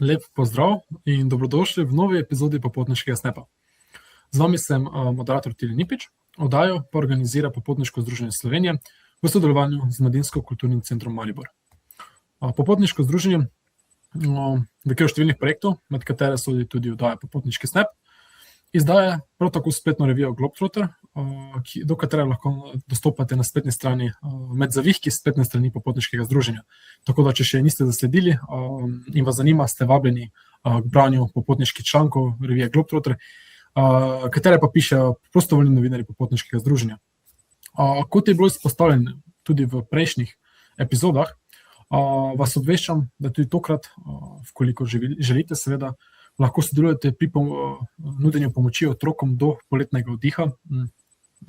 Lep pozdrav in dobrodošli v novi epizodi Popotniškega snepa. Z vami sem moderator Tilij Nipič, oddajo pa organizira Popotniško združenje Slovenije v sodelovanju z Mladinsko-kulturnim centrom Maribor. Popotniško združenje v okviru številnih projektov, med katere sodi tudi oddaja Popotniški snep, izdaja prav tako spletno revijo Globetrotter, do katere lahko dostopate na spletni strani med zavihki spletne strani Popotniškega združenja. Tako da, če še niste zasledili in vas zanima, ste vabljeni k branju popotniških člankov revije Globetrotter, katere pa pišejo prostovoljni novinarji Popotniškega združenja. Kot je bilo izpostavljeno tudi v prejšnjih epizodah, vas obveščam, da tudi tokrat, vkoliko želite seveda, lahko sodelujete pri nudenju pomoči otrokom do poletnega oddiha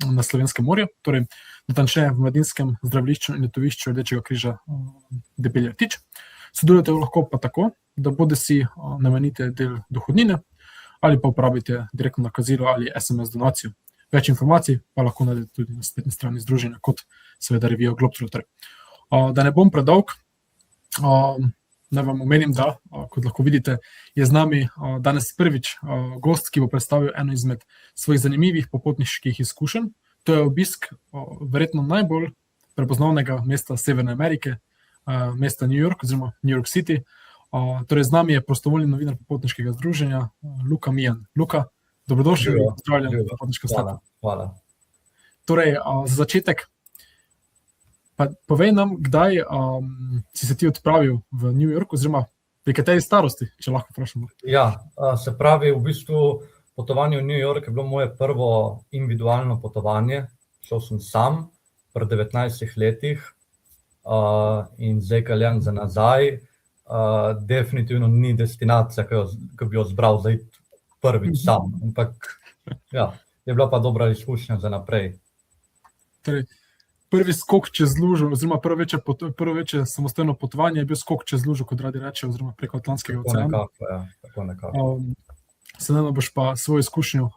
na Slovenskem morju, torej natančneje v Mladinskem zdravilišču in letovišču Rdečega križa Debelji rtič. Sodelujete lahko pa tako, da bodisi namenite del dohodnine ali pa uporabite direktno nakazilo ali SMS donacijo. Več informacij pa lahko najdete tudi na spletni strani združenja, kot seveda revijo Globetrotter. Da ne bom predolg, naj vam omenim, da, kot lahko vidite, je z nami danes prvič gost, ki bo predstavil eno izmed svojih zanimivih popotniških izkušenj. To je obisk verjetno najbolj prepoznavnega mesta Severne Amerike, mesta New York oziroma New York City. Torej z nami je prostovoljni novinar Popotniškega združenja Luka Mijan. Luka, dobrodošli in pozdravljen v Popotniškem snepu. Hvala. Torej, za začetek, pa povej nam, kdaj si se ti odpravil v New York, oziroma pri kateri starosti, če lahko vprašamo. Ja, se pravi, v bistvu potovanje v New York je bilo moje prvo individualno potovanje. Šel sem sam pri 19 letih in zdaj kaljan za nazaj. Definitivno ni destinacija, ki bi jo zbral zdaj prvič sam, ampak ja, je bila pa dobra izkušnja za naprej. Torej, prvi skok čez lužo, oziroma prvo večje samostojno potovanje je bil skok čez lužo, kot radi reče, oziroma preko Atlantskega oceana. Tako nekako. Sedaj boš pa svojo izkušnjo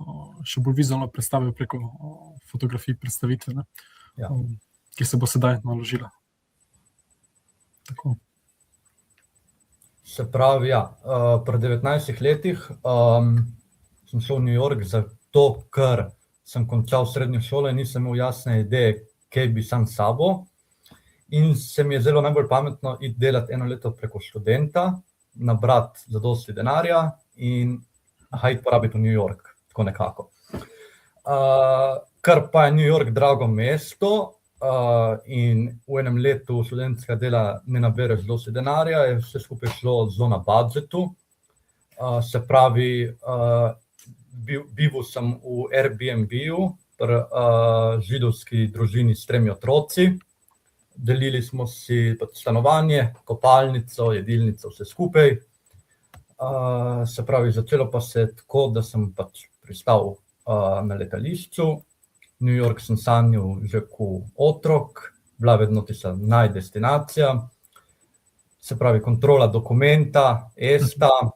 še bolj vizualno predstavil preko fotografij predstavitve, ne? Ja. Ki se bo sedaj naložila. Tako. Se pravi, ja, pri 19 letih sem šel v New York zato, ker sem končal srednjo šolo in nisem imel jasne ideje, kaj bi sam s sabo. In se mi je zelo najbolj pametno iti delati 1 leto preko študenta, nabrati zadosti denarja in iti porabiti v New York, tako nekako. Ker pa je New York drago mesto in v enem letu študentskega dela ne nabereš dosti denarja, je vse skupaj šlo zelo na budžetu. Se pravi, bival sem v Airbnb-ju pri židovski družini s 3 otroci. Delili smo si stanovanje, kopalnico, jedilnico, vse skupaj. Se pravi, začelo pa se tako, da sem pristal na letališču. New York sem sanjal že kot otrok, bila vedno tista najdestinacija. Se pravi, kontrola dokumenta, ESTA,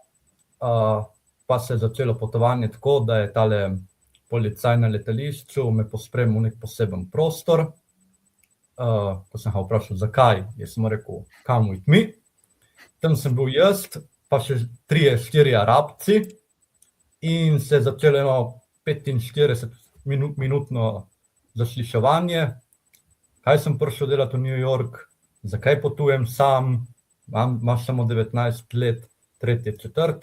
pa se je začelo potovanje tako, da je tale policaj na letališču me pospremil v nek poseben prostor. Ko sem ga vprašal, zakaj, je sem rekel, come with me. Tam sem bil jaz, pa še 3-4 Arabci in se je začelo eno 45-minutno zasliševanje. Kaj sem prišel delati v New York, zakaj potujem sam, imaš samo 19 let, 3., 4.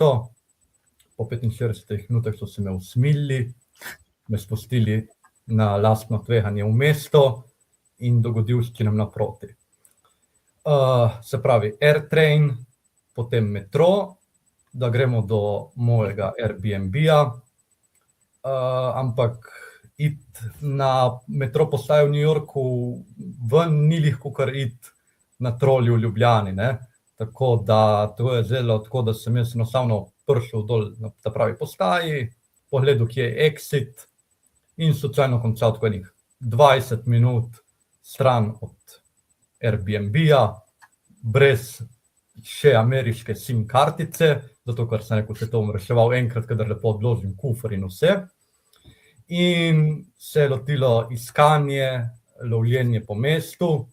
Po 45 minutah so se me usmilili, me spustili na lastno tveganje v mesto in dogodivščinam naproti. Se pravi, AirTrain, potem metro, da gremo do mojega Airbnb-ja, ampak iti na metro postajo v New Yorku ven ni lahko kar iti na trolju v Ljubljani, ne? Tako da to je zelo tako, da sem jaz enostavno prišel dol na ta pravi postaji, pogledal, kje je exit in slučajno končal tako enih 20 minut stran od Airbnb-ja, brez še ameriške SIM kartice, zato ker sem rekel, se to bom reševal enkrat, kadar lepo odložim kufer in vse. In se je lotilo iskanje, lovljenje po mestu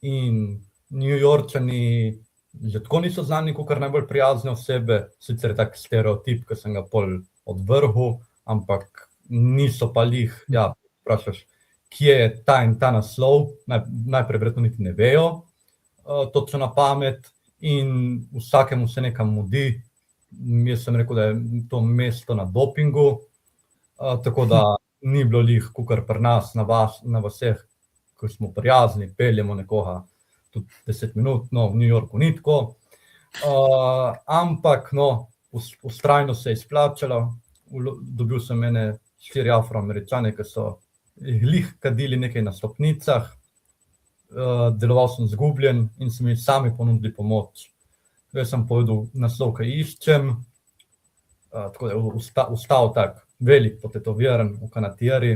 in New Yorčani že tako niso znani kot najbolj prijazne osebe, sicer je tak stereotip, ki sem ga pol odvrgel, ampak niso pa lih, ja, vprašaš, kje je ta in ta naslov, najprej verjetno niti ne vejo, točno na pamet in vsakemu se nekam mudi. Jaz sem rekel, da je to mesto na dopingu, tako da ni bilo lih, kakor pri nas na vaseh, ko smo prijazni, peljemo nekoga tudi 10 minut, no, v New Yorku ni tako. Ampak, no, vztrajno se je izplačalo. Dobil sem ene 4 Afroameričane, ki so lih kadili nekaj na stopnicah, deloval sem zgubljen in so mi sami ponudili pomoč. Jaz sem povedal naslov, kaj iščem, tako da je ustal tak velik, potetoviran v kanatieri,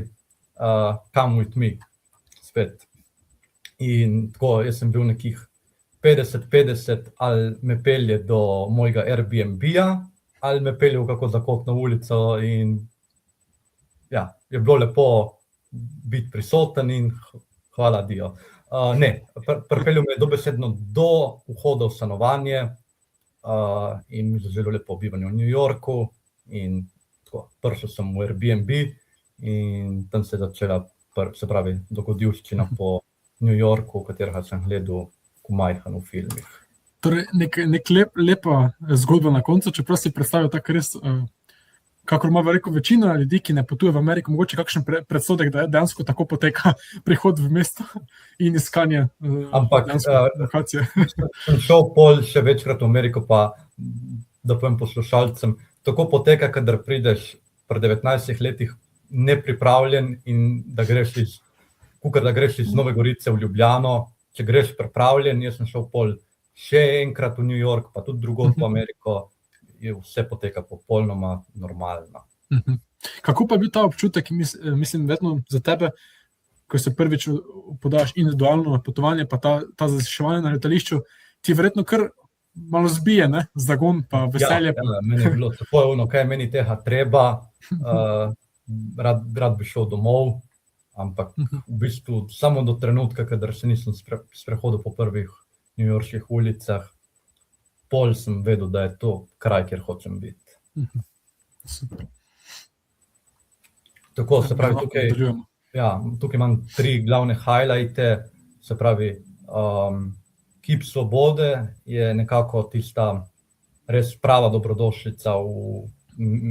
come with me, spet. In tako, jaz sem bil nekih 50-50, ali me pelje do mojega Airbnb-ja, ali me pelje v kako zakotno ulico in ja, je bilo lepo biti prisoten in hvala Dio. Ne, pripeljal me je dobesedno do vhoda v stanovanje in mi zelo lepo bivanje v New Yorku in tako, prišel sem v Airbnb in tam se je začela, se pravi, dogodivščina po New Yorku, katerega sem gledal komajhan v filmih. Torej, nek lepa zgodba na koncu, čeprav si predstavil tako res, kakor ima veliko večina ljudi, ki ne potuje v Ameriko, mogoče kakšen predsodek, da dejansko tako poteka prihod v mesto in iskanje lokacije. Sem šel pol še večkrat v Ameriko, pa da povem poslušalcem, tako poteka, kadar prideš pri 19 letih nepripravljen in da greš iz Nove Gorice v Ljubljano, če greš pripravljen, jaz sem šel pol še enkrat v New York, pa tudi drugod po Ameriko, vse poteka popolnoma normalno. Kako pa je bil ta občutek, mislim, vedno za tebe, ko se prvič podaš individualno potovanje, pa ta zasliševanje na letališču, ti verjetno kar malo zbije, ne? Zagon pa veselje. Ja, meni je bilo tako, kaj meni tega treba, rad bi šel domov, ampak v bistvu samo do trenutka, kadar se nisem sprehodil po prvih newyorških ulicah, pol sem vedel, da je to kraj, kjer hočem biti. Super. Tako, se pravi, tukaj imam 3 glavne highlighte, se pravi, Kip Svobode je nekako tista res prava dobrodošlica v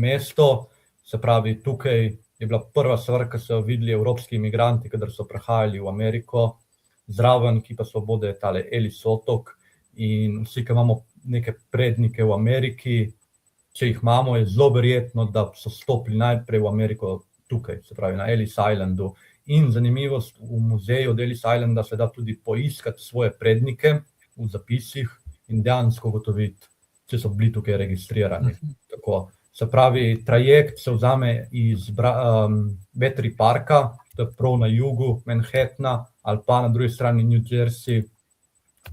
mesto, se pravi, tukaj je bila prva stvar, ki so jo videli evropski imigranti, kadar so prihajali v Ameriko, zraven Kipa Svobode je tale Ellis otok in vsi, ki imamo neke prednike v Ameriki, če jih imamo, je zelo verjetno, da so stopili najprej v Ameriko tukaj, se pravi na Ellis Islandu. In zanimivost, v muzeju od Ellis Islanda se da tudi poiskati svoje prednike v zapisih in dejansko ugotoviti, če so bili tukaj registrirani. Tako, se pravi, trajekt se vzame iz Battery Parka, to je prav na jugu Manhattna, ali pa na drugi strani New Jersey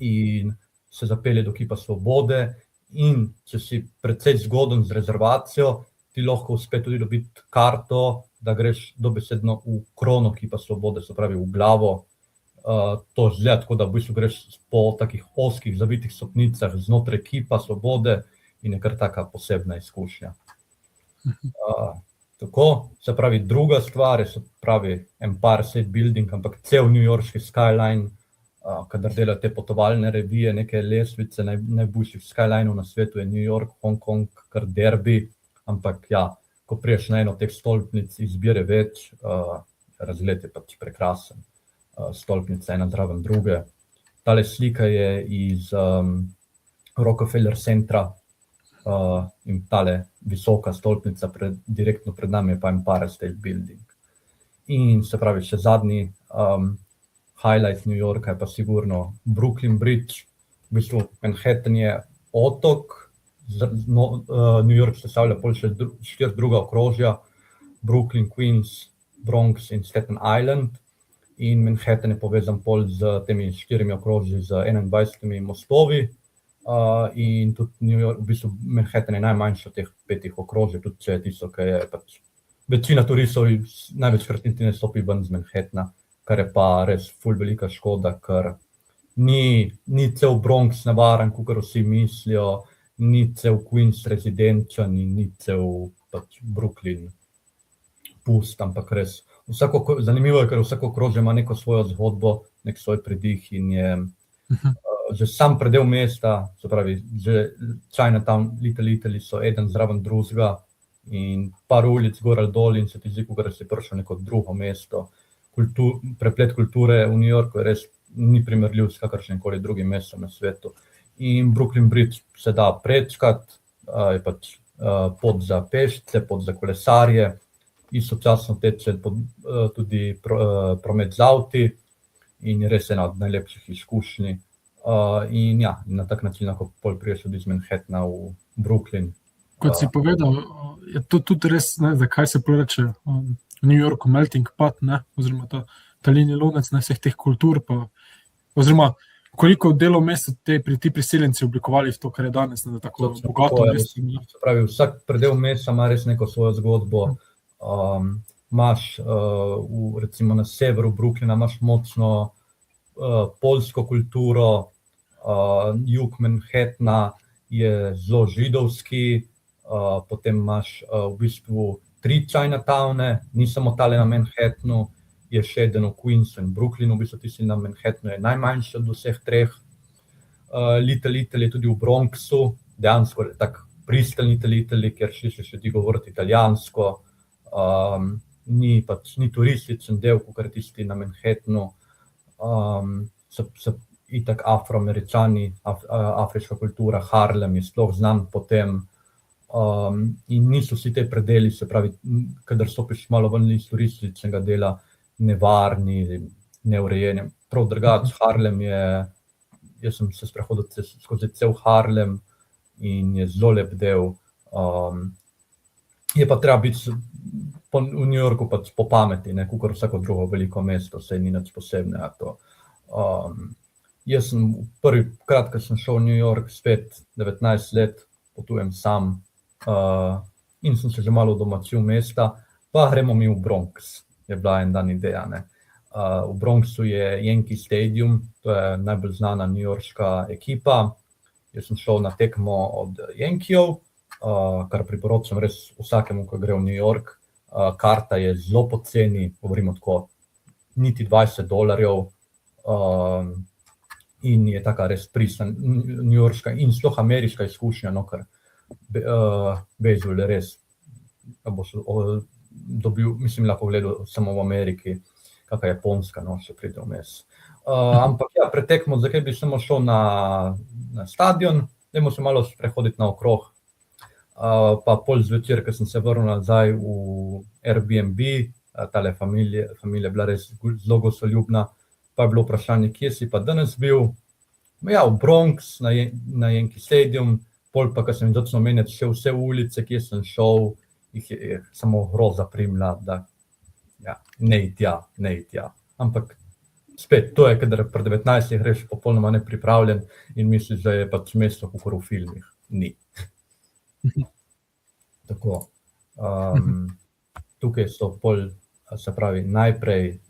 in se zapelje do Kipa Svobode in če si precej zgoden z rezervacijo, ti lahko uspe tudi dobiti karto, da greš dobesedno v krono Kipa Svobode, se pravi v glavo. To izgleda tako, da v bistvu greš po takih ozkih zavitih stopnicah znotraj Kipa Svobode in je kar taka posebna izkušnja. Tako, se pravi, druga stvar je, se pravi, Empire State Building, ampak cel newyorški skyline, kadar delajo te potovalne revije, neke lestvice najboljših skylineov na svetu je New York, Hong Kong, kar derbi, ampak ja, ko priješ na eno teh stolpnic, izbire več, razgled je pač prekrasen, stolpnica ena zraven druge. Tale slika je iz Rockefeller centra in tale visoka stolpnica direktno pred nami je pa Empire State Building. In se pravi, še zadnji highlight New Yorka je pa sigurno Brooklyn Bridge, v bistvu Manhattan je otok, New York sestavlja pol še 4 druga okrožja, Brooklyn, Queens, Bronx in Staten Island in Manhattan je povezan pol z temi 4 okrožji z 21 mostovi in tudi New York, v bistvu Manhattan je najmanjši od teh 5 okrožij, tudi če je tisto, ki je pač večina turistov največkrat niti ne stopi ven z Manhattana, kar je pa res ful velika škoda, ker ni cel Bronx navaren, kakor vsi mislijo, ni cel Queens rezidenčen in ni cel pač Brooklyn pust, ampak res zanimivo je, ker vsako okrožje ima neko svojo zgodbo, nek svoj pridih in je že sam predel mesta, se pravi, že Chinatown, Little Italy so eden zraven drugega in par ulic gor ali dol in se ti zdi, kakor si prišel neko drugo mesto. Preplet kulture v New Yorku je res ni primerljiv s kakršnemkoli drugim mestom na svetu. In Brooklyn Bridge se da prečkati, je pač pot za pešce, pot za kolesarje, istočasno teče tudi promet z avti in je res ena od najlepših izkušnji. In ja, na tak način lahko pol priješ tudi iz Manhattana v Brooklyn. Kot si povedal, je to tudi res, ne, zakaj se reče v New Yorku melting pot, ne, oziroma ta talini lonec vseh teh kultur, pa, oziroma koliko delov mesta ti priseljenci oblikovali v to, kar je danes, ne, tako bogato mesto. Se pravi, vsak predel mesta ima res neko svojo zgodbo. Imaš recimo na severu Brooklyna imaš močno poljsko kulturo, jug Manhattana je zelo židovski, potem imaš v bistvu 3 Chinatowne, ni samo tale na Manhattanu, je še eden v Queensu in Brooklynu, v bistvu tisti na Manhattanu je najmanjši od vseh 3. Little Italy je tudi v Bronxu, dejansko je tak pristelni Little Italy, kjer še ti govoriti italijansko, ni turističen del, kakor tisti na Manhattanu, so itak Afroameričani, afriška kultura, Harlem je sploh znan po tem, in niso vsi te predeli, se pravi, kadar stopiš malo ven iz turističnega dela, nevarni, neurejeni. Prav drugače, Harlem je, jaz sem se sprehodil skozi cel Harlem in je zelo lep del. Je pa treba biti v New Yorku pač po pameti, ne, kakor vsako drugo veliko mesto, saj ni nič posebnega to. Jaz sem krat, ko sem šel v New York, spet 19 let, potujem sam in sem se že malo domačil mesta, pa gremo mi v Bronx, je bila en dan ideja, ne. V Bronxu je Yankee Stadium, to je najbolj znana newyorška ekipa. Jaz sem šel na tekmo od Yankeejev, kar priporočam res vsakemu, ko gre v New York. Karta je zelo poceni, govorimo tako, niti $20, in je taka res pristna newyorška in sploh ameriška izkušnja, no, ker bejzbol je res, boš dobil, mislim, lahko gledal samo v Ameriki, kakva Japonska, no, še pride vmes. Ampak ja, pred tekmo, zakaj bi samo šel na stadion, dajmo se malo sprehoditi naokrog, pa pol zvečer, ko sem se vrnil nazaj v Airbnb, tale familija je bila res zelo gostoljubna, pa je bilo vprašanje, kje si pa danes bil? Ja, v Bronx, na Yankee Stadium, pol pa, ko sem začel menjati še vse ulice, kje sem šel, jih je samo groza primila, da ja, ne iti tja. Ampak spet, to je, kadar pri 19 greš popolnoma nepripravljen in misliš, da je pač mesto kakor v filmih. Ni. Tako. Tukaj so pol, se pravi, najprej,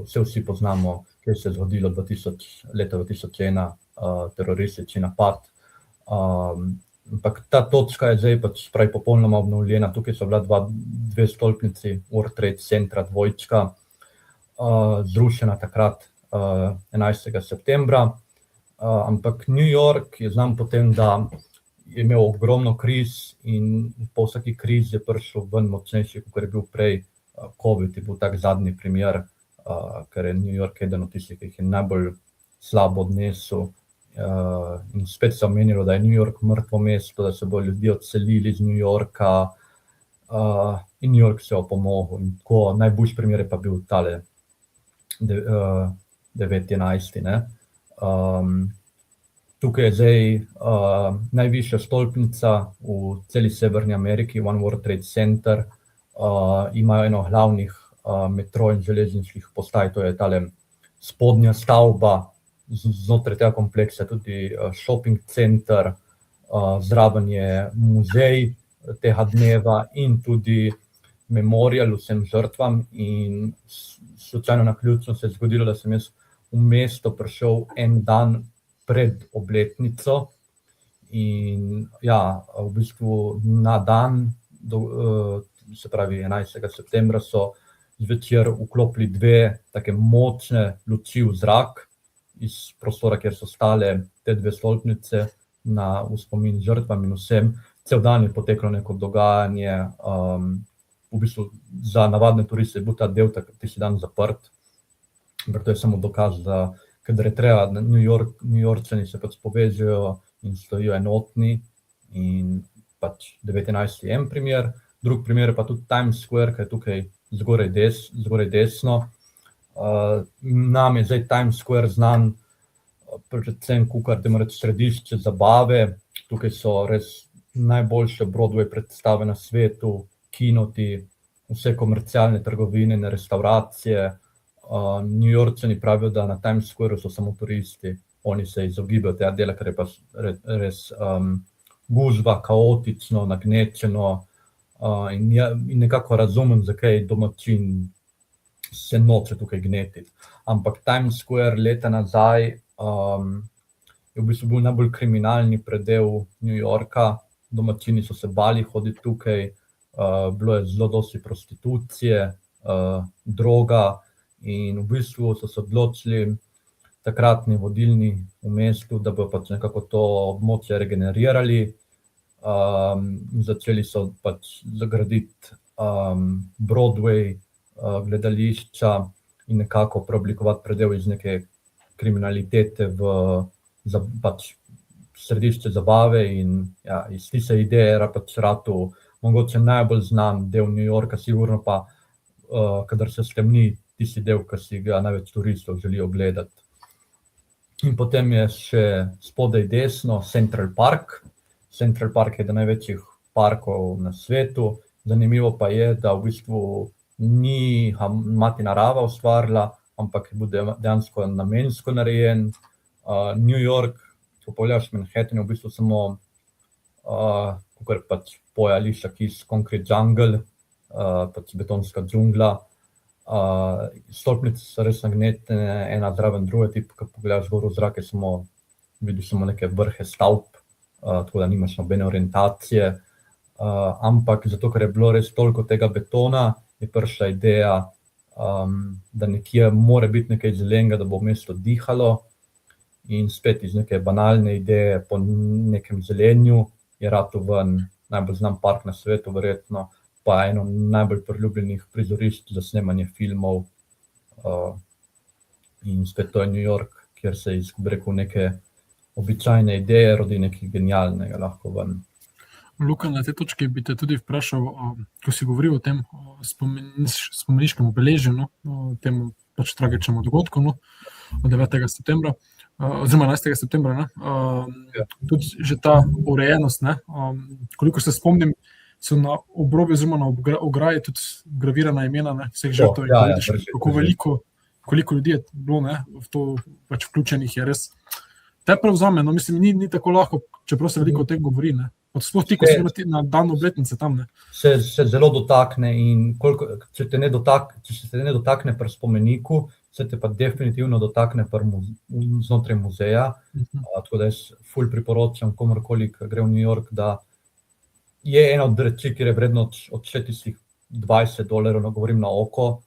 vsi poznamo, kaj se je zgodilo leta 2001, teroristični napad. Ampak ta točka je zdaj pač pravi popolnoma obnovljena. Tukaj so bila dve stolpnici World Trade Centra 2, zrušena takrat 11. septembra. Ampak New York je znan potem, da je imel ogromno kriz in po vsaki krizi je prišel ven močnejši, kot je bil prej. COVID je bil tak zadnji primer, ker je New York eden od tistih, ki jih je najbolj slabo odnesel. In spet se omenilo, da je New York mrtvo mesto, da se bo ljudje odselili iz New Yorka, in New York se je opomogel. In tako najboljši primer je pa bil tale 9.11. Ne. Tukaj je zdaj najvišja stolpnica v celi Severni Ameriki, One World Trade Center. Imajo eno glavnih metro in železniških postaj, to je tale spodnja stavba, znotraj tega kompleksa tudi shopping center, zraven je muzej tega dneva in tudi memorial vsem žrtvam. In slučajno naključno se je zgodilo, da sem jaz v mesto prišel en dan pred obletnico in ja, v bistvu na dan, se pravi 11. septembra, so zvečer vklopili dve take močne luči v zrak iz prostora, kjer so stale te dve stolpnice v spomin žrtvam in vsem. Cel dan je poteklo neko dogajanje, v bistvu za navadne turiste je bil ta del tisti dan zaprt, ampak to je samo dokaz, da kadar je treba, Newyorčani se pač povežejo in stojijo enotni in pač 19. je en primer, drug primer je pa tudi Times Square, ki je tukaj zgoraj desno. Nam je zdaj Times Square znan predvsem kakor središče zabave, tukaj so res najboljše Broadway predstave na svetu, kinoti, vse komercialne trgovine, restauracije. Newyorčani pravijo, da na Times Square so samo turisti, oni se izogibajo tega dela, ker je pa res gužva, kaotično, nagnečeno in nekako razumem, zakaj domačin se noče tukaj gnetiti. Ampak Times Square leta nazaj je v bistvu bil najbolj kriminalni predel New Yorka, domačini so se bali hoditi tukaj, bilo je zelo dosti prostitucije, droga in v bistvu so se odločili takratni vodilni v mestu, da bo pač nekako to območje regenerirali. Začeli so pač zagraditi Broadway, gledališča in nekako preoblikovati predel iz neke kriminalitete v pač središče zabave in ja, iz tiste ideje je pač ratal mogoče najbolj znan del New Yorka, sigurno pa, kadar se stemni, tisti del, ki si ga največ turistov želijo gledati. In potem je še spodaj desno Central Park. Central Park je eden največjih parkov na svetu. Zanimivo pa je, da v bistvu ni mati narava ustvarila, ampak je bil dejansko namensko narejen. New York, ko pogledaš Manhattan, je v bistvu samo kakor pač poje Alicia Keys, Concrete Jungle, pač betonska džungla. Stolpnice so res nagnetene, ena zraven druge, ko pogledaš gor v zrak, vidiš samo neke vrhe stavb, tako da nimaš nobene orientacije. Ampak zato, ker je bilo res toliko tega betona, je prišla ideja, da nekje mora biti nekaj zelenega, da bo mesto dihalo. In spet iz neke banalne ideje po nekem zelenju je ratal ven najbolj znan park na svetu, verjetno, pa eno najbolj priljubljenih prizorišč za snemanje filmov. In spet to je New York, kjer se iz neke običajne ideje rodi nekaj genialnega lahko ven. Luka, na tej točki bi te tudi vprašal, ko si govoril o tem spomeniškem obeležju, temu pač tragičnemu dogodku, 9. septembra, oziroma 11. septembra, tudi že ta urejenost, koliko se spomnim, so na obrobju oziroma na ograji tudi gravirana imena vseh žrtev in vidiš, kako koliko ljudi je bilo v to pač vključenih, je res te prevzame, mislim, ni tako lahko, čeprav se veliko o tem govori, sploh ti, ko si na dan obletnice tam, Se zelo dotakne in če se te ne dotakne pri spomeniku, se te pa definitivno dotakne znotraj muzeja, tako da jaz ful priporočam komorkoli, ki gre v New York, da je ena od reči, kjer je vredno odšteti tistih $20, govorim na oko,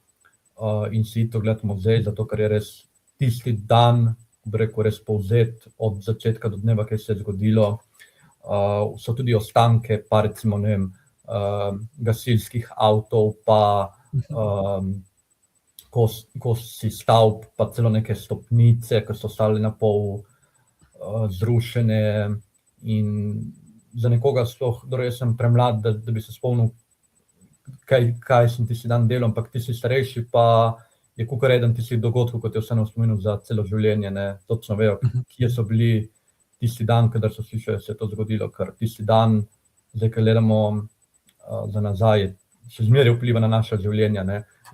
in si to gledati muzej, zato ker je res tisti dan, bi rekel, res povzet od začetka do dneva, kaj se je zgodilo. So tudi ostanke, pa recimo, ne vem, gasilskih avtov, pa kosi stavb, pa celo neke stopnice, ki so stale na pol zrušene in za nekoga sploh, jaz sem premlad, da bi se spomnil, kaj sem tisti dan delal, ampak tisti starejši pa je kakor eden tistih dogodkov, kot je vseeno v spominu za celo življenje, točno vejo, kje so bili tisti dan, kadar so slišali, se je to zgodilo, ker tisti dan, zdaj, ko gledamo za nazaj, še zmeraj vpliva na naša življenja,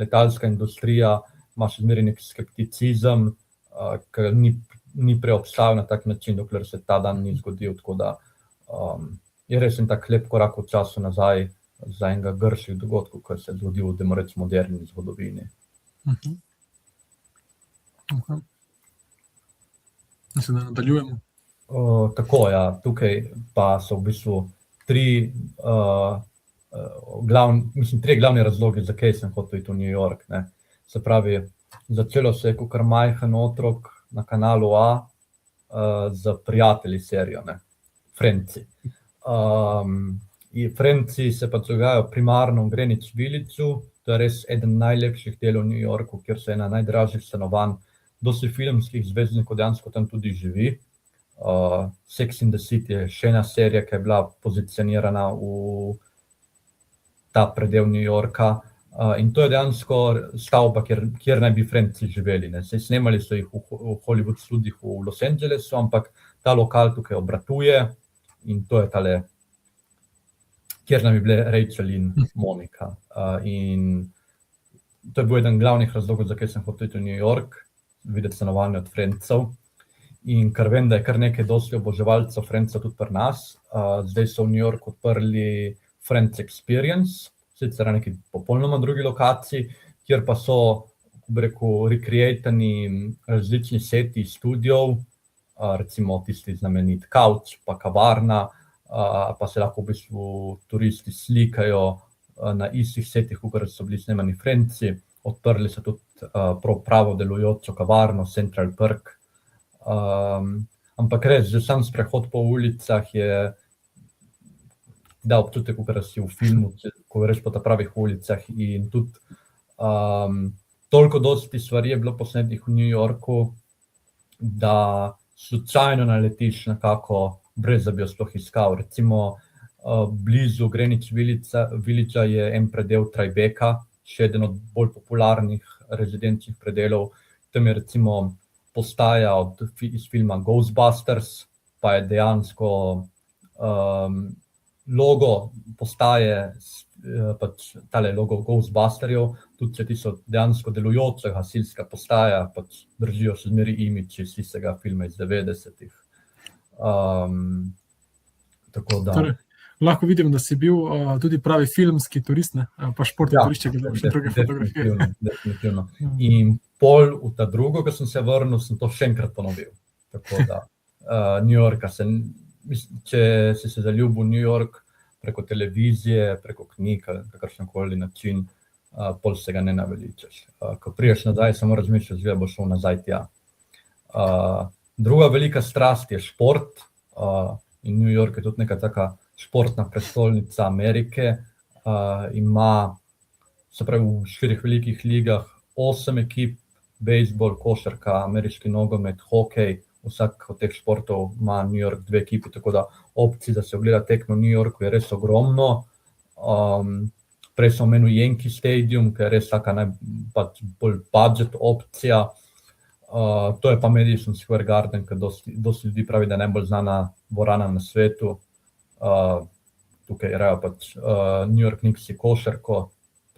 letalska industrija ima še zmeraj nek skepticizem, ker ni preobstajal na tak način, dokler se ta dan ni zgodil, tako da je res en tak lep korak v času nazaj za enega grših dogodkov, kar se je zgodil v moderni zgodovini. Okay. Mislim, da nadaljujemo. Tako, ja, tukaj pa so v bistvu tri glavni razlogi, zakaj sem hotel iti v New York, ne. Se pravi, začelo se je kakor majhen otrok na kanalu A z Prijatelji serijo, ne, Friendsi. In Friendsi se pa dogajajo primarno v Greenwich Villageu, to je res eden najlepših delov v New Yorku, kjer se ena najdražjih stanovanj, dosti filmskih zvezdnikov dejansko tam tudi živi. Sex and the City je še ena serija, ki je bila pozicionirana v ta predel New Yorka. In to je dejansko stavba, kjer naj bi Friendsi živeli, ne. Saj snemali so jih v Hollywood studiih v Los Angelesu, ampak ta lokal tukaj obratuje in to je tale, kjer naj bi bile Rachel in Monica. In to je bil eden glavnih razlogov, zakaj sem hotel iti v New York, videti stanovanje od Friendsov. In ker vem, da je kar nekaj dosti oboževalcev Friendsov tudi pri nas, zdaj so v New Yorku odprli Friends Experience, sicer na neki popolnoma drugi lokaciji, kjer pa so, bi rekel, recreatani različni seti studiov, recimo tisti znamenit Couch, pa kavarna, pa se lahko v bistvu turisti slikajo na istih setih, kakor so bili snemani Friendsi. Odprli so tudi pravo delujočo kavarno, Central Park. Ampak res, že sam sprehod po ulicah je dal občutek, kakor si v filmu, ko greš po ta pravih ulicah in tudi toliko dosti stvari je bilo posnetih v New Yorku, da slučajno naletiš nekako, brez da bi jo sploh iskal. Recimo blizu Greenwich Villagea je en predel Tribeca, še eden od bolj popularnih rezidenčnih predelov. Tam je recimo postaja iz filma Ghostbusters, pa je dejansko logo postaje, pač tale logo Ghostbusterjev, tudi če ti so dejansko delujoča gasilska postaja, pač držijo še zmeri imidž iz tistega filma iz 90-ih. Tako da... Torej, lahko vidim, da si bil tudi pravi filmski turist, ne? Pa športni turist, če gledam še druge fotografije. Definitivno. In pol v ta drugo, ko sem se vrnil, sem to še enkrat ponovil. Tako da New Yorka če si se zaljubil v New York preko televizije, preko knjig, kakršenkoli način, pol se ga ne naveličaš. Ko priješ nazaj, samo razmišljaš, da bo šel nazaj tja. Druga velika strast je šport, in New York je tudi neka taka športna prestolnica Amerike. Ima, se pravi, v 4 velikih ligah 8 ekip, bejzbol, košarka, ameriški nogomet, hokej, vsak od teh športov ima New York 2 ekipi, tako da opcij, da se ogleda tekmo v New Yorku, je res ogromno. Prej sem omenil Yankee Stadium, ki je res taka bolj budget opcija. To je pa Madison Square Garden, ki dosti ljudi pravi, da je najbolj znana dvorana na svetu. Tukaj igrajo pač New York Knicksi košarko,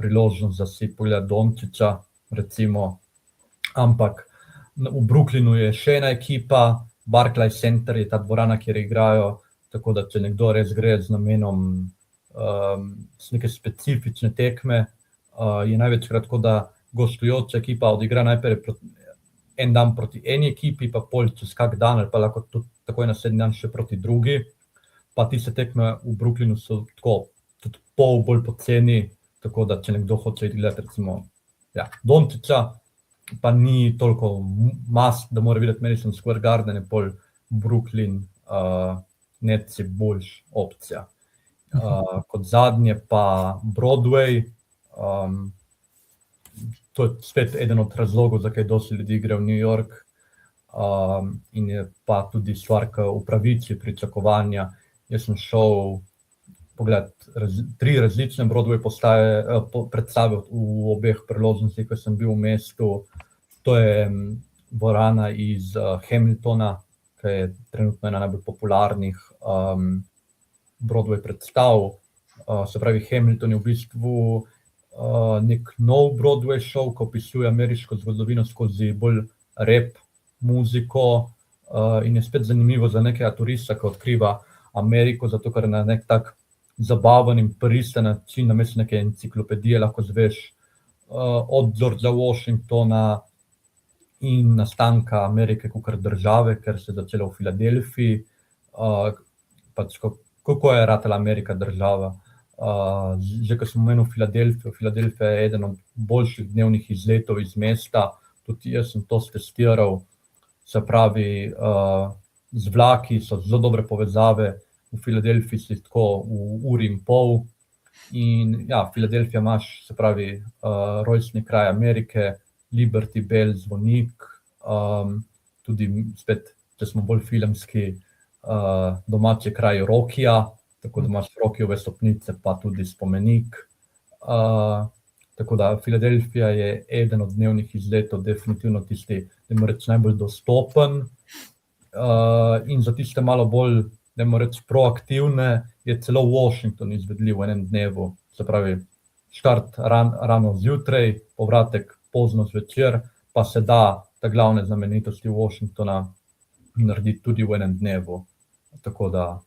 priložnost za si pogled Dončića, recimo. Ampak v Brooklynu je še ena ekipa, Barclays Center je ta dvorana, kjer igrajo, tako da če nekdo res gre z namenom neke specifične tekme, je največkrat tako, da gostujoča ekipa odigra najprej en dan proti eni ekipi, pa pol čez kak dan, ali pa lahko tudi takoj naslednji dan še proti drugi. Pa tiste tekme v Brooklynu so tako tudi pol bolj poceni, tako da če nekdo hoče iti gledati recimo Dončića, pa ni toliko must, da mora videti Madison Square Garden, je pol Brooklyn netci boljš opcija. Kot zadnje pa Broadway, to je spet eden od razlogov, zakaj dosti ljudi gre v New York, in je pa tudi stvar, ki upraviči pričakovanja. Jaz sem šel pogledati 3 različne Broadway predstave v obeh priložnostih, ko sem bil v mestu. To je dvorana iz Hamiltona, ki je trenutno ena najbolj popularnih Broadway predstav. Se pravi, Hamilton je v bistvu nek nov Broadway show, ki opisuje ameriško zgodovino skozi bolj rap muziko, in je spet zanimivo za nekega turista, ki odkriva Ameriko, zato ker na nek tak zabaven in pristen način, namesto neke enciklopedije lahko zveš od Georgea Washingtona in nastanka Amerike kakor države, ker se je začelo v Filadelfiji. Pač kako je ratala Amerika država. Že ko sem omenil Filadelfijo, Filadelfija je eden od boljših dnevnih izletov iz mesta, tudi jaz sem to testiral, se pravi, z vlaki so zelo dobre povezave, v Filadelfiji si tako v uri in pol. In ja, Filadelfija imaš, se pravi, rojstni kraj Amerike, Liberty Bell, zvonik, tudi spet, če smo bolj filmski, domači kraj Rockija, tako da imaš Rockijeve stopnice, pa tudi spomenik. Tako da Filadelfija je eden od dnevnih izletov, definitivno tisti, dajmo reči, najbolj dostopen. In za tiste malo bolj, dajmo reči, proaktivne, je celo Washington izvedljiv v enem dnevu. Se pravi, štart rano zjutraj, povratek pozno zvečer, pa se da ta glavne znamenitosti Washingtona narediti tudi v enem dnevu. Tako da,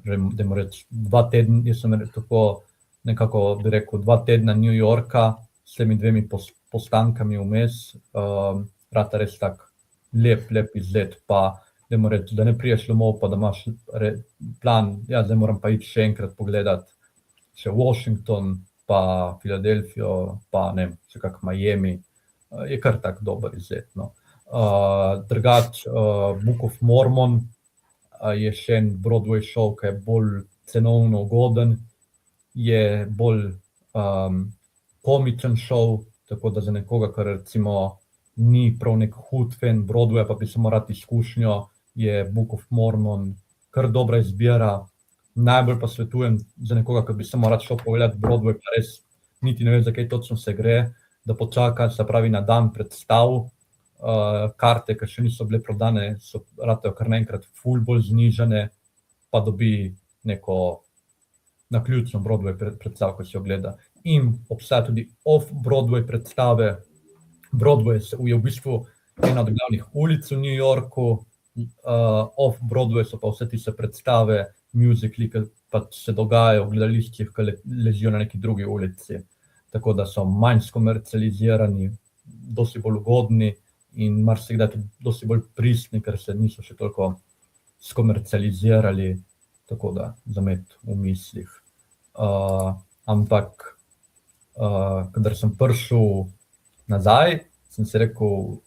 dajmo reči, 2 tedna, jaz sem tako nekako bi rekel 2 tedna New Yorka s temi 2 postankami vmes, rata res tak lep izlet, pa dajmo reči, da ne priješ domov, pa da imaš plan, ja, zdaj moram pa iti še enkrat pogledati še Washington, pa Filadelfijo, pa ne vem, še kak Miami, je kar tak dober izlet, no. Drugač, Book of Mormon je še en Broadway show, ki je bolj cenovno ugoden, je bolj komičen show, tako da za nekoga, kar recimo ni prav nek hud fan Broadwaya, pa bi samo rad izkušnjo, je Book of Mormon kar dobra izbira. Najbolj pa svetujem za nekoga, ki bi samo rad šel pogledati Broadway, pa res niti ne ve, za kaj točno se gre, da počaka, se pravi, na dan predstav. Karte, ki še niso bile prodane, so ratejo kar naenkrat ful bolj znižane, pa dobi neko naključno Broadway predstav, ko se ogleda. In obstaja tudi off-Broadway predstave. Broadway je v bistvu ena od glavnih ulic v New Yorku, off-Broadway so pa vse tiste predstave, musicali, ki pač se dogajajo v gledališčih, ki ležijo na neki drugi ulici. Tako da so manj skomercializirani, dosti bolj ugodni in marsikdaj tudi dosti bolj pristni, ker se niso še toliko skomercializirali, tako da zamet v mislih. Ampak, kadar sem prišel nazaj, sem si rekel,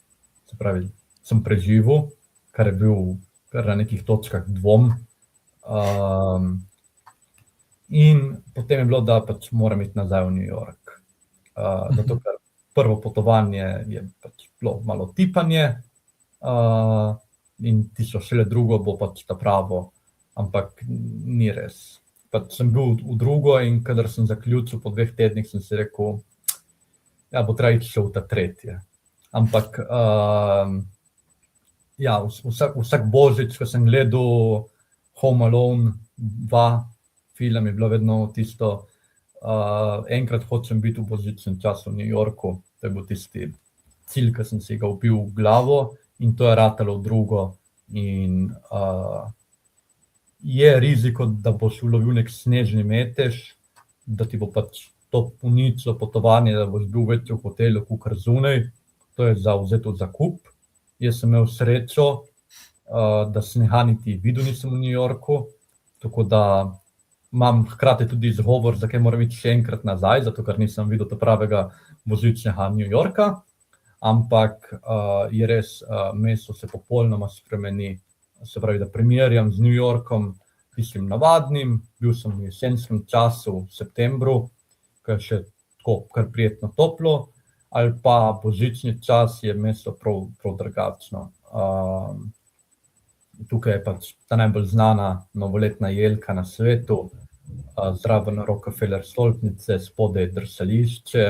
se pravi, sem preživel, kar je bil kar na nekih točkah dvom. In potem je bilo, da pač moram iti nazaj v New York. Zato, ker prvo potovanje je pač bilo malo tipanje, in tisto šele drugo bo pač ta pravo, ampak ni res. Pač sem bil v drugo in kadar sem zaključil po 2 tednih, sem si rekel, ja, bo treba iti še v ta tretje. Ampak, ja, vsak božič, ko sem gledal Home Alone 2 film, je bilo vedno tisto, enkrat hočem biti v božičnem času v New Yorku, to je bil tisti cilj, ki sem si ga vbil v glavo in to je ratalo v drugo in je riziko, da boš ulovil nek snežni metež, da ti bo pač to uničilo potovanje, da boš bil več v hotelu, kakor zunaj, to je za vzeti v zakup. Jaz sem imel srečo, da snega niti videl nisem v New Yorku, tako da imam hkrati tudi izgovor, zakaj moram iti še enkrat nazaj, zato ker nisem videl pravega božičnega New Yorka, ampak je res, mesto se popolnoma spremeni, se pravi, da primerjam z New Yorkom, tistim navadnim, bil sem v jesenskem času, v septembru, ko je še tako kar prijetno toplo, ali pa božični čas je mesto prav drugačno. Tukaj je pač ta najbolj znana novoletna jelka na svetu, zraven Rockefeller stolpnice, spodaj drsališče.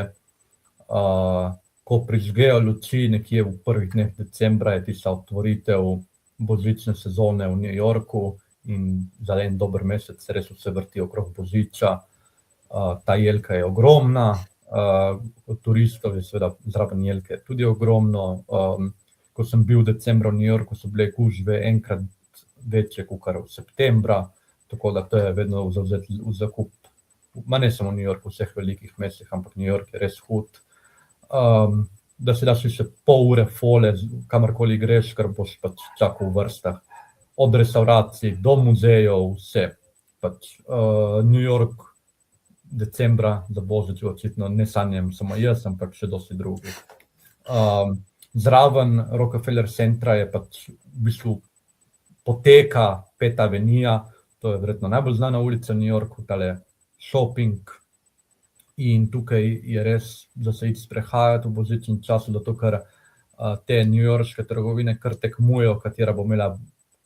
Ko prižgejo luči nekje v prvih dneh decembra, je tista otvoritev božične sezone v New Yorku in za en dober mesec se res vse vrti okrog božiča. Ta jelka je ogromna, turistov je seveda zraven jelke tudi ogromno. Ko sem bil v decembru v New Yorku, so bile gužve enkrat večje kakor v septembra, tako da to je vedno vzeti v zakup. Ne samo v New Yorku, v vseh velikih mestih, ampak New York je res hud. da si daš še pol ure fole, kamorkoli greš, ker boš pač čakal v vrstah. Od restauracij do muzejev, vse. Pač, New York decembra za Božič očitno ne sanjam samo jaz, ampak še dosti drugi. Zraven Rockefeller centra je pač v bistvu poteka 5. avenija, to je verjetno najbolj znana ulica v New Yorku, tale shopping. In tukaj je res, da se iti sprehajati v božičnem času, zato ker te newyorške trgovine kar tekmujejo, katera bo imela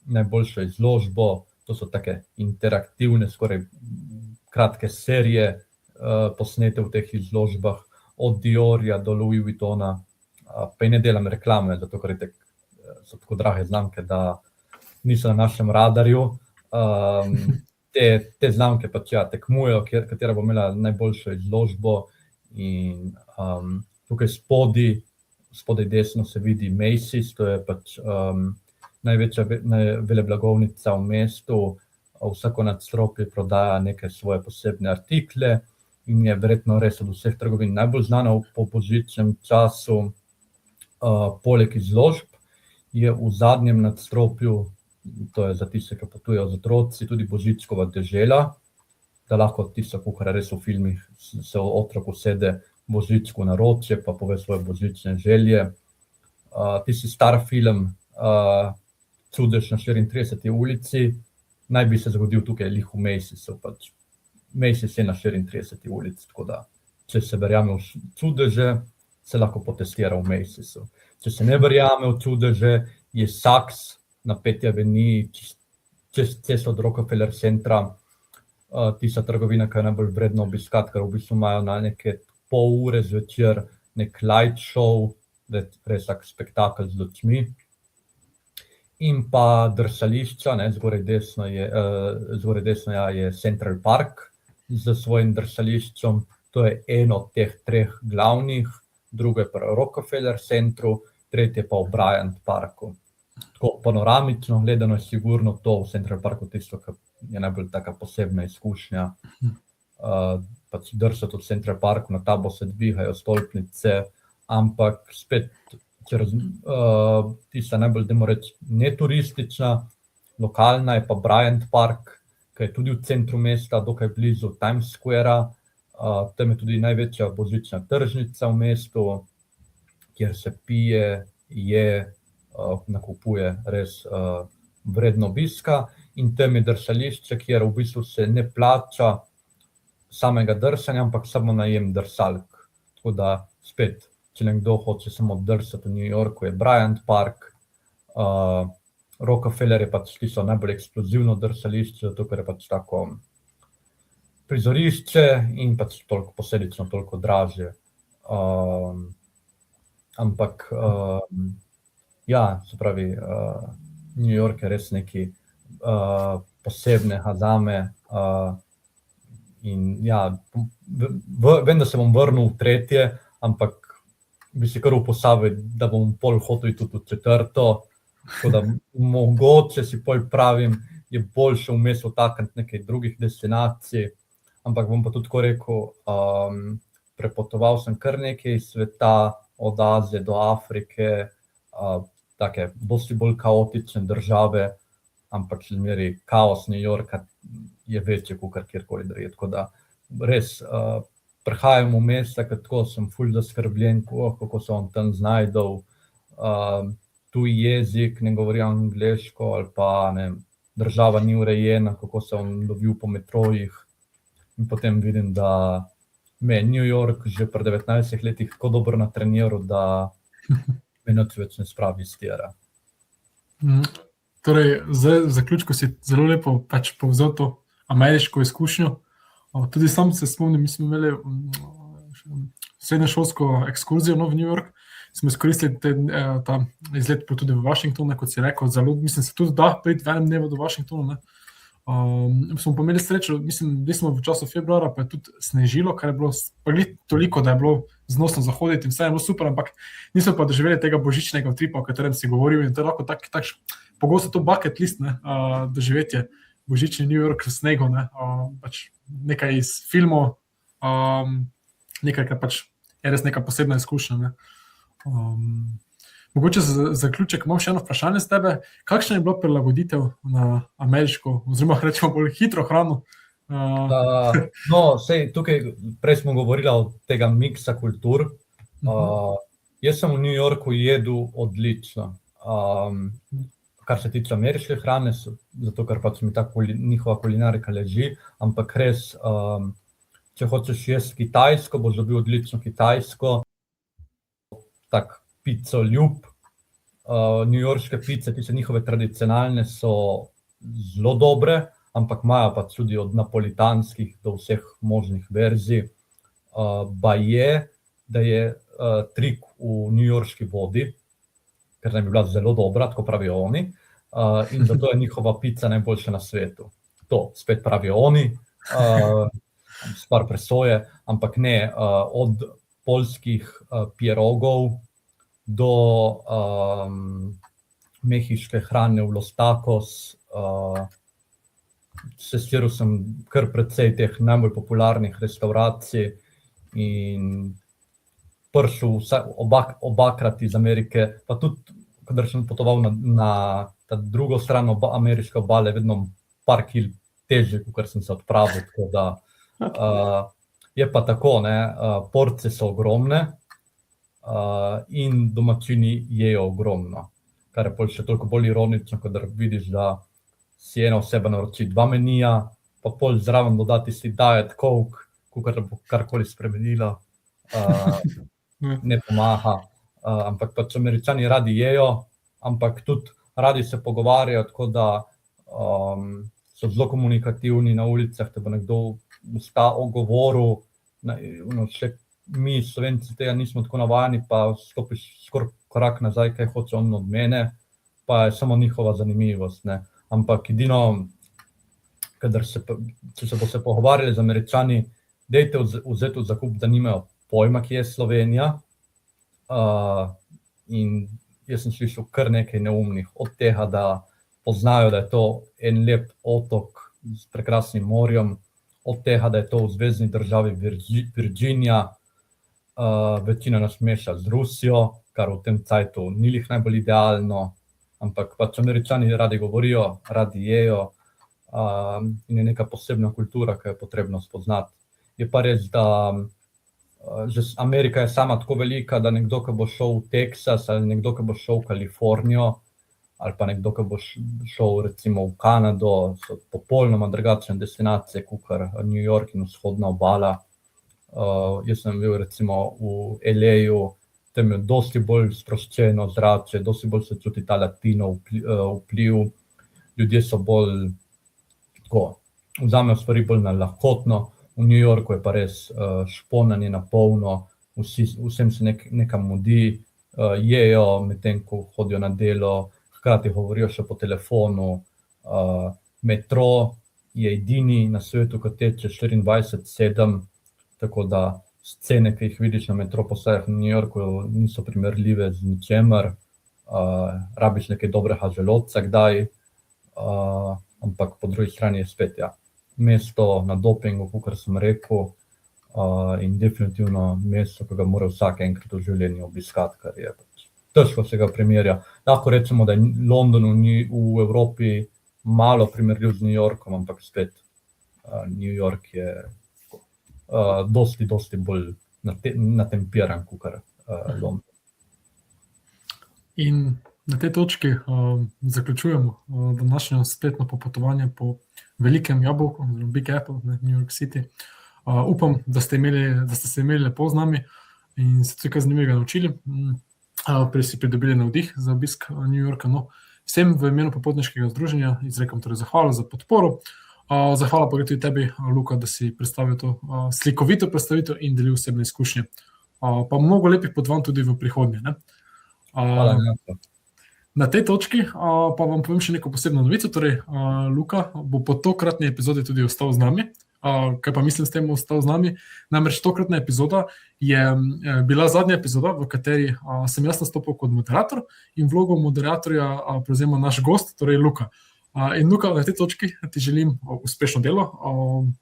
najboljšo izložbo. To so take interaktivne, skoraj kratke serije posnete v teh izložbah, od Diorja do Louis Vuittona, pa ne delam reklame, zato ker so tako drage znamke, da niso na našem radarju. Te znamke pač tekmujejo, katera bo imela najboljšo izložbo in tukaj spodaj desno se vidi Macy's, to je pač največja veleblagovnica v mestu, vsako nadstropje prodaja neke svoje posebne artikle in je verjetno res od vseh trgovin najbolj znana po božičnem času. Poleg izložb je v zadnjem nadstropju, to je za tiste, ki potujejo z otroci, tudi Božičkova dežela, da lahko tisto, kakor res v filmih se otrok usede Božičku na roče, pa pove svoje božične želje. Tisti star film Čudež na 34. ulici naj bi se zgodil tukaj lih v Macy'su, pač Macy's je na 34. ulici, tako da, če se verjame v čudeže, se lahko potestira v Macy'su. Če se ne verjame v čudeže, je Saks na 5. aveniji, čez cesto od Rockefeller centra, tista trgovina, ki je najbolj vredno obiskati, ker v bistvu imajo na neke pol ure zvečer nek light show, res tak spektakel z lučmi. In pa drsališča, zgoraj desno je Central Park z svojim drsališčem, to je eno od teh 3 glavnih, drugo je pa Rockefeller centru, tretje pa v Bryant Parku. Tako panoramično gledano je sigurno to v Central Parku tisto, kar je najbolj taka posebna izkušnja. Pač drsati v Central Parku, na tabo se dvigajo stolpnice, ampak spet tista najbolj, dajmo reči, neturistična, lokalna je pa Bryant Park, ki je tudi v centru mesta, dokaj blizu Times Squarea. Tam je tudi največja božična tržnica v mestu, kjer se pije, je, nakupuje res vredno obiska. In tam je drsališče, kjer v bistvu se ne plača samega drsanja, ampak samo najem drsalk. Tako da spet, če nekdo hoče samo drsati v New Yorku, je Bryant Park. Rockefeller je pač tisto najbolj eksplozivno drsališče, zato ker je pač tako prizorišče in pač toliko posledično toliko dražje. Ampak se pravi, New York je res nekaj posebnega zame. In vem, da se bom vrnil v 3., ampak bi si kar uposabil, da bom pol hotel tudi v 4., tako da mogoče si pol pravim, je boljše vmes vtakniti nekaj drugih destinacij, ampak bom pa tudi tako rekel, prepotoval sem kar nekaj sveta, od Azije do Afrike, take dosti bolj kaotične države, ampak še zmeraj kaos New Yorka je večji kakor kjerkoli drugje. Tako da res prihajam v mesta, tako sem ful zaskrbljen, kako se on tam znajdel, tuj jezik, ne govori angleško, ali pa država ni urejena, kako se on dobil po metrojih. In potem vidim, da me je New York že pri 19 letih tako dobro natreniral, da me nič več ne spravi iz tira. Torej, zdaj v zaključku si zelo lepo pač povzel to ameriško izkušnjo. Tudi sam se spomnim, mi smo imeli srednješolsko ekskurzijo v New York, smo izkoristili ta izlet tudi v Washingtonu, kot si rekel, zelo, mislim, se tudi da priti v enem dnevu do Washingtonu, smo pa imeli srečo, mislim, bili smo v času februara, pa je tudi snežilo, kar je bilo toliko, da je bilo znosno zahoditi in vse je bilo super, ampak nismo pa doživeli tega božičnega tripa, o katerem si govoril, in to je lahko pogosto to bucket list, doživetje božični New York s snegom, pač nekaj iz filmov, nekaj, kar pač je res neka posebna izkušnja. Mogoče za zaključek imam še eno vprašanje z tebe. Kakšna je bila prilagoditev na ameriško, oziroma rečemo bolj hitro hrano? No, sej tukaj prej smo govorili o tega miksa kultur. Jaz sem v New Yorku jedel odlično. Kar se tiče ameriške hrane, zato ker pač mi ta njihova kulinarika leži, ampak res, če hočeš jesti kitajsko, boš dobil odlično kitajsko, tak pico ljub. Newyorške pice, tiste njihove tradicionalne, so zelo dobre, ampak imajo pa tudi od napolitanskih do vseh možnih verzij. Baje, da je trik v newyorški vodi, ker naj bi bila zelo dobra, tako pravijo oni, in zato je njihova pica najboljša na svetu. To spet pravijo oni, stvar presoje, ampak ne, od poljskih pierogov do mehiške hrane v Los Tacos. Sestiral sem kar precej teh najbolj popularnih restauracij in prišel obakrat iz Amerike, pa tudi, kadar sem potoval na ta drugo stran ameriške obale, vedno par kil težje, kot sem se odpravil, tako da je pa tako, ne, porcije so ogromne in domačini jejo ogromno, kar je še toliko bolj ironično, kadar vidiš, da si ena oseba naroči 2 menija, pa pol zraven dodati si diet coke, kakor bo karkoli spremenilo, ne pomaga, ampak pač Američani radi jejo, ampak tudi radi se pogovarjajo, tako da so zelo komunikativni na ulicah, te bo nekdo ogovoril, še mi Slovenci tega nismo tako navajeni, pa stopiš skoraj korak nazaj, kaj hoče on od mene, pa je samo njihova zanimivost, ne. Ampak edino, če se bo se pogovarjali z Američani, dajte vzeti v zakup, da nimajo pojma, kje je Slovenija, in jaz sem slišal kar nekaj neumnih, od tega, da poznajo, da je to en lep otok s prekrasnim morjem, od tega, da je to v zvezni državi Virginia, večina nas meša z Rusijo, kar v tem cajtu ni lih najbolj idealno, ampak pač Američani radi govorijo, radi jejo, in je neka posebna kultura, ki jo je potrebno spoznati. Je pa res, da že Amerika je sama tako velika, da nekdo, ki bo šel v Teksas, ali nekdo, ki bo šel v Kalifornijo, ali pa nekdo, ki bo šel recimo v Kanado, so popolnoma drugačne destinacije, kakor New York in vzhodna obala. Jaz sem bil recimo v LA-ju, tam je dosti bolj sproščeno zrače, dosti bolj se čuti ta latino vpliv, ljudje so bolj tako, vzamejo stvari bolj na lahkotno. V New Yorku je pa res šponanje na polno, vsem se nekam mudi, jejo medtem, ko hodijo na delo, hkrati govorijo še po telefonu. Metro je edini na svetu, ki teče 24/7, tako da scene, ki jih vidiš na metro postajah v New Yorku, niso primerljive z ničemer. Rabiš nekaj dobrega želodca kdaj, ampak po drugi strani je spet, ja, mesto na dopingu, kakor sem rekel, in definitivno mesto, ki ga mora vsak enkrat v življenju obiskati, kar je pač težko se ga primerja. Lahko rečemo, da je London v Evropi malo primerljiv z New Yorkom, ampak spet New York je dosti bolj natempiran, kakor London. In na tej točki zaključujemo današnjo spletno popotovanje po velikem jabolku, Big Apple, New York City. Upam, da ste se imeli lepo z nami in se tudi kaj zanimivega naučili. Prej si pridobili navdih za obisk New Yorka. No, vsem v imenu popotniškega združenja izrekam torej zahvalo za podporo. Zahvala pa gre tudi tebi, Luka, da si predstavil to slikovito predstavitev in delil osebne izkušnje. Pa mnogo lepih potovanj tudi v prihodnje, ne? Hvala. Na tej točki pa vam povem še neko posebno novico, torej Luka bo po tokratni epizodi tudi ostal z nami. Kaj pa mislim s tem ostal z nami? Namreč tokratna epizoda je bila zadnja epizoda, v kateri sem jaz nastopil kot moderator in vlogo moderatorja prevzema naš gost, torej Luka. In Luka, na tej točki ti želim uspešno delo.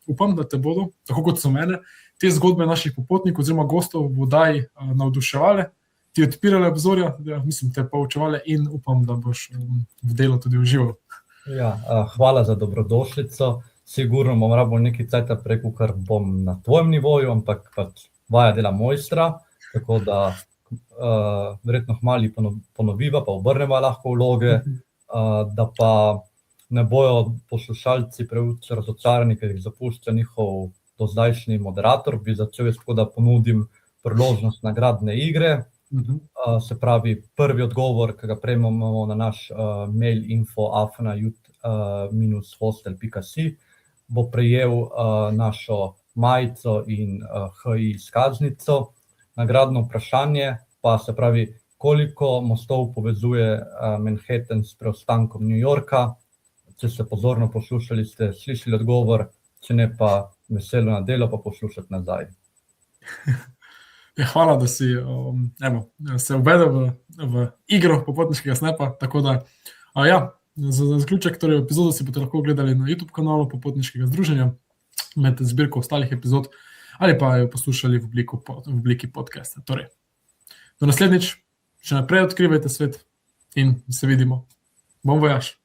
Upam, da te bodo, tako kot so mene, te zgodbe naših popotnikov oziroma gostov v oddaji navduševale ti odpirale obzorja, mislim, te poučevale in upam, da boš v delu tudi užival. Ja, hvala za dobrodošlico. Sigurno bom rabil nekaj cajta preko, kar bom na tvojem nivoju, ampak pač vaja dela mojstra, tako da verjetno hmali ponoviva, pa obrneva lahko vloge, da pa ne bojo poslušalci preveč razočarani, ker jih zapušča njihov dozdajšnji moderator, bi začel jaz tako, da ponudim priložnost nagradne igre. Se pravi, prvi odgovor, ki ga prejmemo na naš mail info@youth-hostel.si, bo prejel našo majico in HI izkaznico. Nagradno vprašanje pa se pravi, koliko mostov povezuje Manhattan s preostankom New Yorka. Če ste pozorno poslušali, ste slišali odgovor, če ne pa veselo na delo, pa poslušati nazaj. Hvala, da si se uvedel v igro popotniškega snepa, tako da za zaključek epizodo si boste lahko gledali na YouTube kanalu Popotniškega združenja med zbirko ostalih epizod ali pa jo poslušali v obliki podcasta. Torej, do naslednjič, še naprej odkrivajte svet in se vidimo. Bon voyage!